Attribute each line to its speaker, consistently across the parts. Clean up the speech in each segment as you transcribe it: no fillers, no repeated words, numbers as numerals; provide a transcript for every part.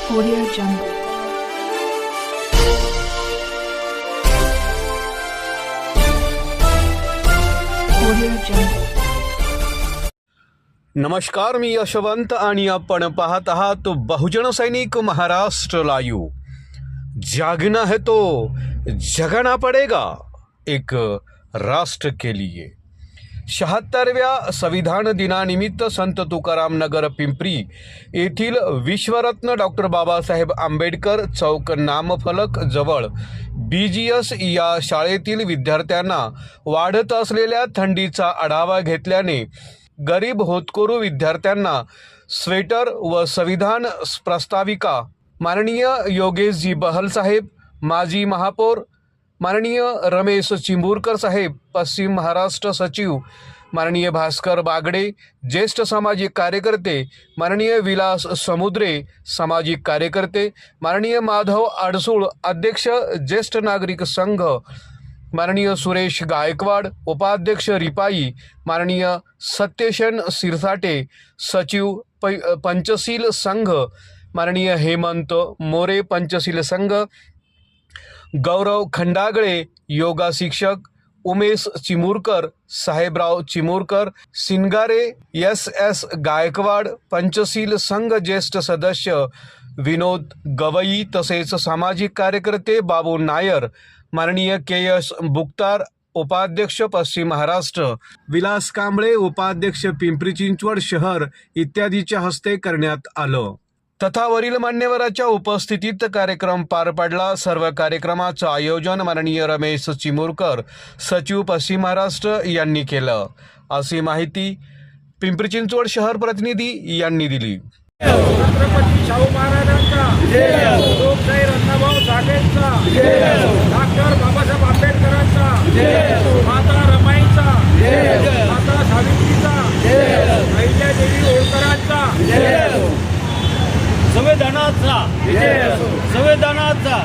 Speaker 1: Audio Jungle. Audio Jungle.
Speaker 2: नमस्कार, मी यशवंत आणि आपण पाहत आहात बहुजन सैनिक महाराष्ट्र लाईव्ह. जागना है तो जगाना पडेगा, एक राष्ट्र के लिए. 76व्या संविधान दिनानिमित्त संत तुकाराम नगर पिंपरी येथील विश्वरत्न डॉक्टर बाबासाहेब आंबेडकर चौक नामफलक जवळ BGS या शाळेतील विद्यार्थ्यांना वाढत असलेल्या थंडीचा आढावा घेतल्याने गरीब होतकरू विद्यार्थ्यांना स्वेटर व संविधान प्रस्ताविका माननीय योगेशजी बहल साहेब, माजी महापौर माननीय रमेश चिंबूरकर साहेब, पश्चिम महाराष्ट्र सचिव माननीय भास्कर बागडे, ज्येष्ठ सामाजिक कार्यकर्ते माननीय विलास समुद्रे, सामाजिक कार्यकर्ते माननीय माधव आडसूळ, अध्यक्ष ज्येष्ठ नागरिक संघ माननीय सुरेश गायकवाड, उपाध्यक्ष रिपाई माननीय सत्यशन सिरसाटे, सचिव पंचशील संघ माननीय हेमंत मोरे, पंचशील संघ गौरव खंडागळे, योगा शिक्षक उमेश चिमूरकर, साहेबराव चिमूरकर, सिंगारे SS गायकवाड, पंचशील संघ ज्येष्ठ सदस्य विनोद गवई, तसेच सामाजिक कार्यकर्ते बाबू नायर, माननीय KS बुक्तार, उपाध्यक्ष पश्चिम महाराष्ट्र विलास कांबळे, उपाध्यक्ष पिंपरी चिंचवड शहर इत्यादीच्या हस्ते करण्यात आलं. तथा वरील मान्यवरांच्या उपस्थितीत कार्यक्रम पार पडला. सर्व कार्यक्रमाचं आयोजन माननीय रमेश चिमूरकर, सचिव पश्चिम महाराष्ट्र यांनी केलं, अशी माहिती पिंपरी चिंचवड शहर प्रतिनिधी यांनी दिली.
Speaker 3: छत्रपती शाहू महाराजांचा, लोकशाही रत्नाभाऊ साठेंचा, डॉक्टर बाबासाहेब आंबेडकरांचा, माता रमाईचा, माता सावित्रीचा, अहिल्यादेवी होळकरांचा, संविधानाचा संविधानाचा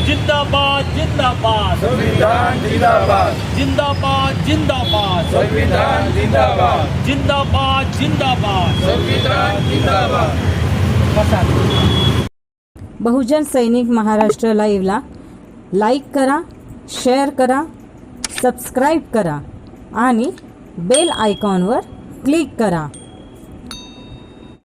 Speaker 3: जिंदाबाद जिंदाबाद संविधान जिंदाबाद जिंदाबाद जिंदाबाद संविधान जिंदाबाद जिंदाबाद जिंदाबाद संविधान जिंदाबाद.
Speaker 4: बहुजन सैनिक महाराष्ट्र लाईव्हला लाईक करा, शेअर करा, सबस्क्राईब करा आणि बेल आयकॉनवर क्लिक करा.